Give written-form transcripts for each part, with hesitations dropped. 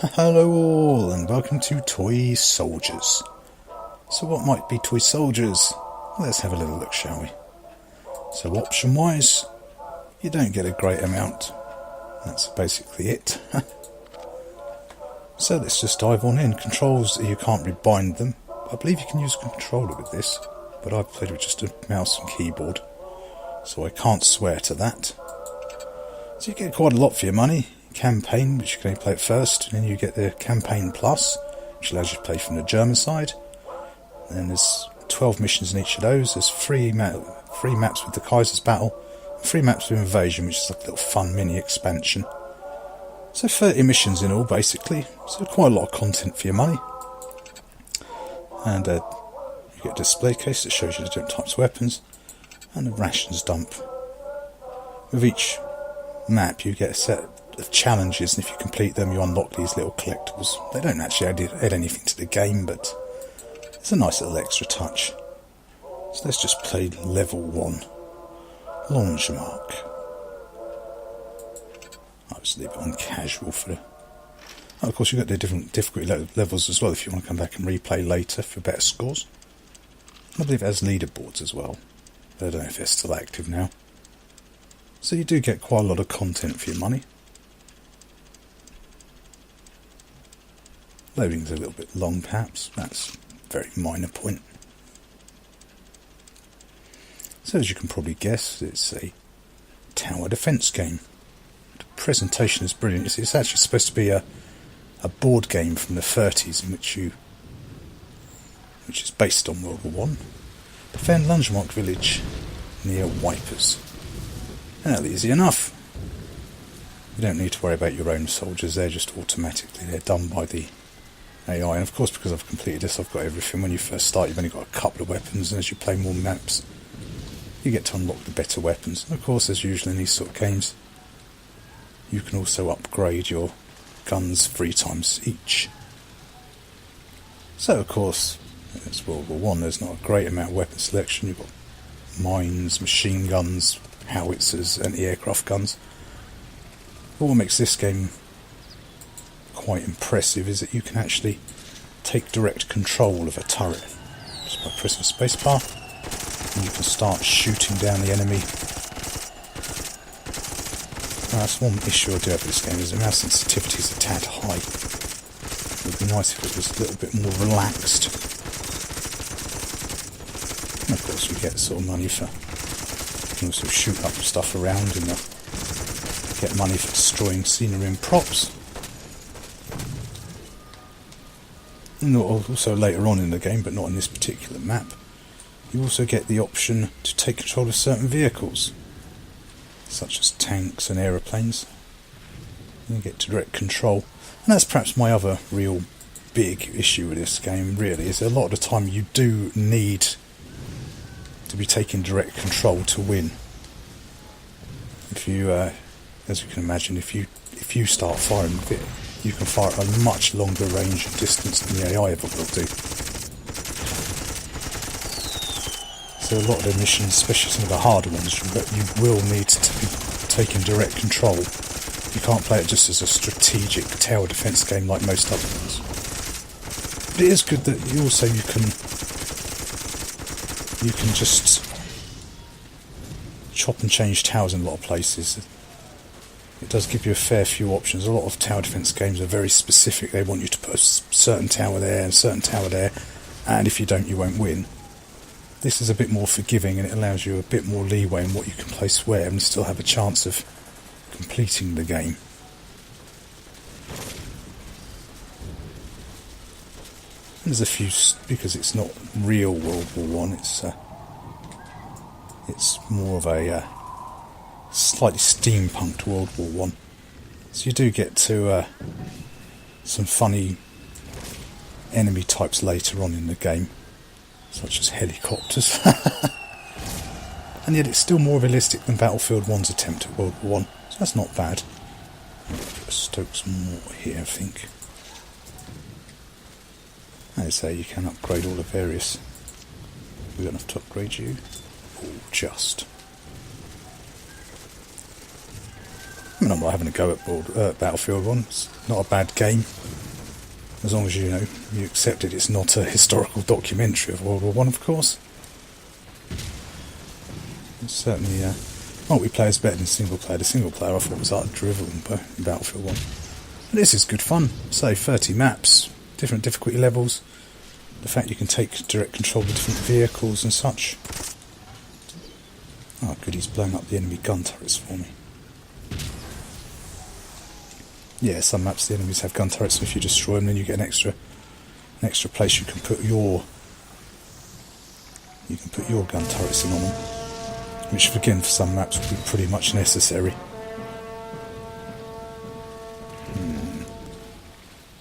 Hello all, and welcome to Toy Soldiers. So what might be Toy Soldiers? Let's have a little look, shall we? So option wise, you don't get a great amount. That's basically it. So let's just dive on in. Controls, you can't rebind them. I believe you can use a controller with this, but I've played with just a mouse and keyboard, so I can't swear to that. So you get quite a lot for your money. Campaign, which you can only play at first, and then you get the Campaign Plus, which allows you to play from the German side. And then there's 12 missions in each of those. There's three maps with the Kaiser's Battle, and 3 maps with Invasion, which is like a little fun mini expansion. So 30 missions in all, basically. So quite a lot of content for your money. And you get a display case that shows you the different types of weapons, and a rations dump. With each map, you get a set of challenges, and if you complete them, you unlock these little collectibles. They don't actually add anything to the game, but it's a nice little extra touch. So let's just play level 1. Launch mark. I'll just leave it on casual for the... Oh, of course, you've got the different difficulty levels as well if you want to come back and replay later for better scores. I believe it has leaderboards as well, but I don't know if they're still active now. So you do get quite a lot of content for your money. Loading's a little bit long perhaps, that's a very minor point. So as you can probably guess, it's a tower defence game. The presentation is brilliant. It's actually supposed to be a board game from the 30s in which is based on World War I. Defend Lungemark village near Wipers. Well, easy enough. You don't need to worry about your own soldiers, they're just automatically, they're done by the AI. And of course, because I've completed this, I've got everything. When you first start, you've only got a couple of weapons, and as you play more maps, you get to unlock the better weapons. And of course, as usual in these sort of games, you can also upgrade your guns 3 times each. So of course, it's World War I, there's not a great amount of weapon selection. You've got mines, machine guns, howitzers, anti-aircraft guns. But what makes this game quite impressive is that you can actually take direct control of a turret just by pressing spacebar, and you can start shooting down the enemy. Now, that's one issue I do have with this game, is the mouse sensitivity is a tad high. It would be nice if it was a little bit more relaxed. And of course we get sort of money for, you can also shoot up stuff around and get money for destroying scenery and props. And also later on in the game, but not in this particular map, you also get the option to take control of certain vehicles, such as tanks and aeroplanes. You get direct control, and that's perhaps my other real big issue with this game, really, is a lot of the time you do need to be taking direct control to win. If you, as you can imagine, if you start firing with it, you can fire at a much longer range and distance than the AI ever will do. So a lot of the missions, especially some of the harder ones, you will need to be taking direct control. You can't play it just as a strategic tower defence game like most other ones. But it is good that you can just chop and change towers in a lot of places. It does give you a fair few options. A lot of tower defence games are very specific. They want you to put a certain tower there and a certain tower there, and if you don't, you won't win. This is a bit more forgiving, and it allows you a bit more leeway in what you can place where and still have a chance of completing the game. And there's a few, because it's not real World War I, it's more of a slightly steampunked World War I. So you do get to some funny enemy types later on in the game, such as helicopters. And yet it's still more realistic than Battlefield 1's attempt at World War I, so that's not bad. Stoke some more here, I think. As I say, you can upgrade all the various... We got enough to upgrade you? Oh, just. I mean, I'm not having a go at Battlefield 1. It's not a bad game. As long as you accept it's not a historical documentary of World War One, of course. It's certainly multiplayer is better than single player. The single player I thought was utter drivel in Battlefield 1. But this is good fun. So 30 maps, different difficulty levels. The fact you can take direct control of different vehicles and such. Oh good, he's blowing up the enemy gun turrets for me. Yeah, some maps the enemies have gun turrets, so if you destroy them then you get an extra place you can put your gun turrets in on them. Which again for some maps will be pretty much necessary.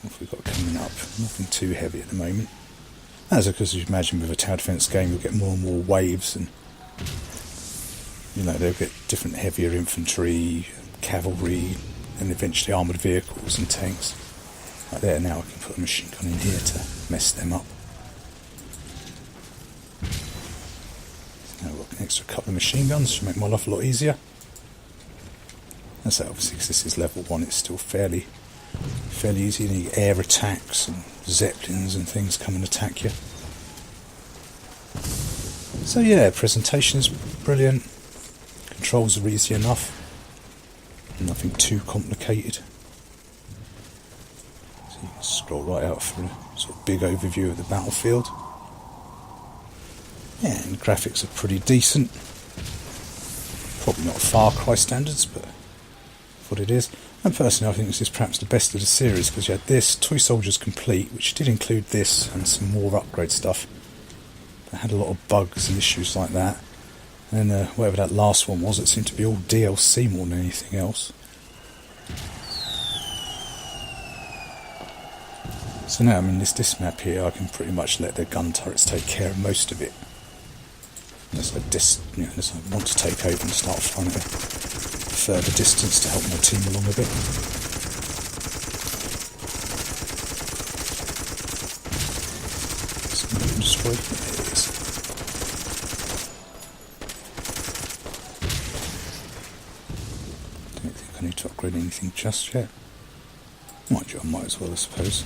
What have we got coming up? Nothing too heavy at the moment. That's because as you imagine with a tower defence game you'll get more and more waves, and they'll get different heavier infantry, cavalry, and eventually armoured vehicles and tanks. Like there now I can put a machine gun in here to mess them up. So now I've got an extra couple of machine guns to make my life a lot easier. And so obviously because this is level 1 it's still fairly easy. You need air attacks and zeppelins and things come and attack you. So yeah, presentation is brilliant. Controls are easy enough. Nothing too complicated. So you can scroll right out for a sort of big overview of the battlefield. Yeah, and the graphics are pretty decent. Probably not Far Cry standards, but what it is. And personally I think this is perhaps the best of the series, because you had this, Toy Soldiers Complete, which did include this and some more upgrade stuff. It had a lot of bugs and issues like that. And then whatever that last one was, it seemed to be all DLC more than anything else. So now, this map here, I can pretty much let the gun turrets take care of most of it. Unless I want to take over and start flying at a further distance to help my team along a bit. So destroy it. There it is. Don't think I need to upgrade anything just yet. Mind you, I might as well, I suppose.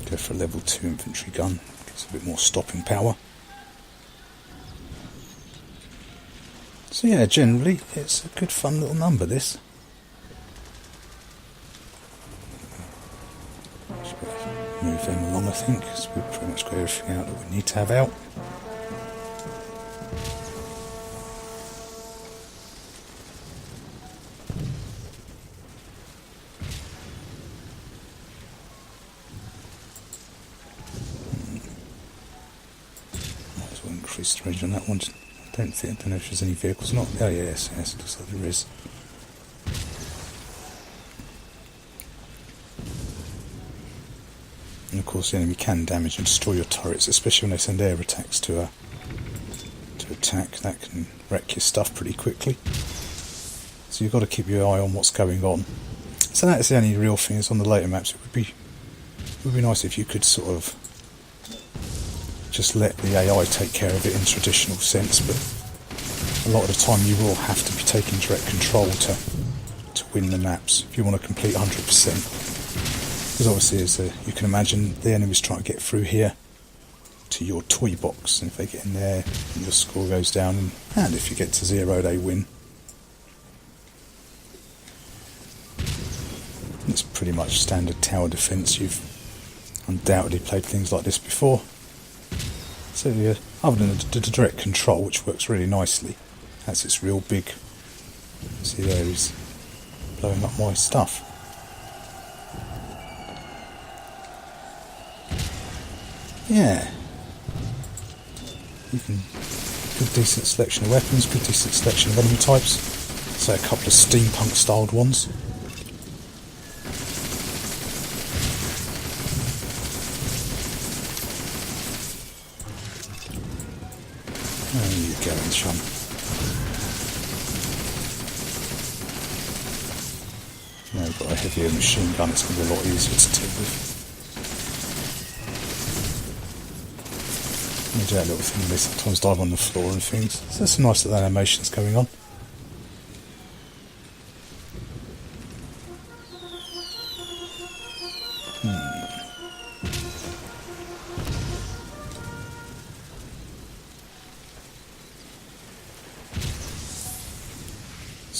Go for a level 2 infantry gun. Gets a bit more stopping power. So yeah, generally it's a good fun little number, this. Move them along I think, because we've pretty much got everything out that we need to have out. Might as well increase the range on that one. I don't know if there's any vehicles or not. Oh yes, looks like there is. And of course the enemy can damage and destroy your turrets, especially when they send air attacks to attack. That can wreck your stuff pretty quickly. So you've got to keep your eye on what's going on. So that's the only real thing is on the later maps. It would be nice if you could sort of just let the AI take care of it in traditional sense, but a lot of the time you will have to be taking direct control to win the maps if you want to complete 100%. Because obviously, as you can imagine, the enemy's trying to get through here to your toy box, and if they get in there, your score goes down, and if you get to 0, they win. It's pretty much standard tower defence. You've undoubtedly played things like this before. So other than the direct control, which works really nicely, that's its real big. See there, he's blowing up my stuff. Yeah, you can good decent selection of weapons, good decent selection of enemy types. Say a couple of steampunk styled ones. There you go, chum. Now we've got a heavier machine gun, it's going to be a lot easier to deal with. You do that little thing, they sometimes dive on the floor and things. So there's some nice little animations going on.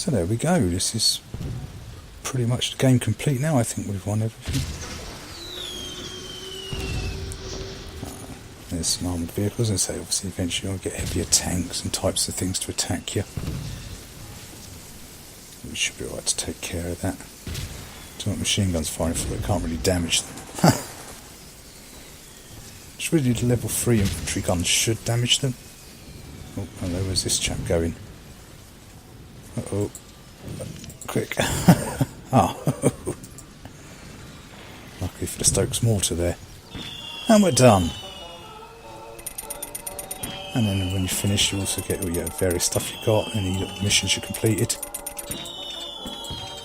So there we go, this is pretty much the game complete now. I think we've won everything. There's some armoured vehicles, and so obviously eventually you'll get heavier tanks and types of things to attack you. We should be alright to take care of that. So what machine guns firing for, it can't really damage them. Just really the level 3 infantry guns should damage them. Oh, hello, where's this chap going? Uh-oh. Quick. Ah. Luckily for the Stokes mortar there. And we're done. And then when you finish, you also get all your various stuff you got, any little missions you completed.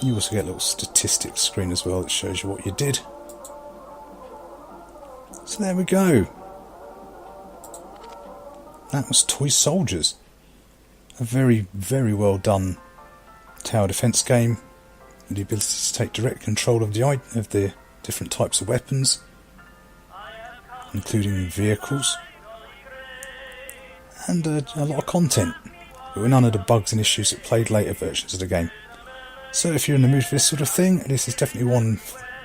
You also get a little statistics screen as well that shows you what you did. So there we go. That was Toy Soldiers. A very, very well done tower defence game with the ability to take direct control of the different types of weapons, including vehicles, and a lot of content, but with none of the bugs and issues that plagued later versions of the game. So if you're in the mood for this sort of thing, this is definitely one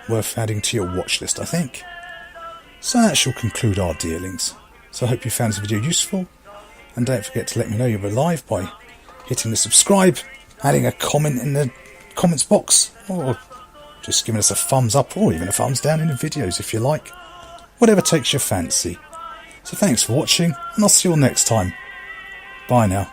worth adding to your watch list, I think. So that shall conclude our dealings. So I hope you found this video useful, and don't forget to let me know you're alive by hitting the subscribe, adding a comment in the comments box, or just giving us a thumbs up or even a thumbs down in the videos if you like. Whatever takes your fancy. So thanks for watching, and I'll see you all next time. Bye now.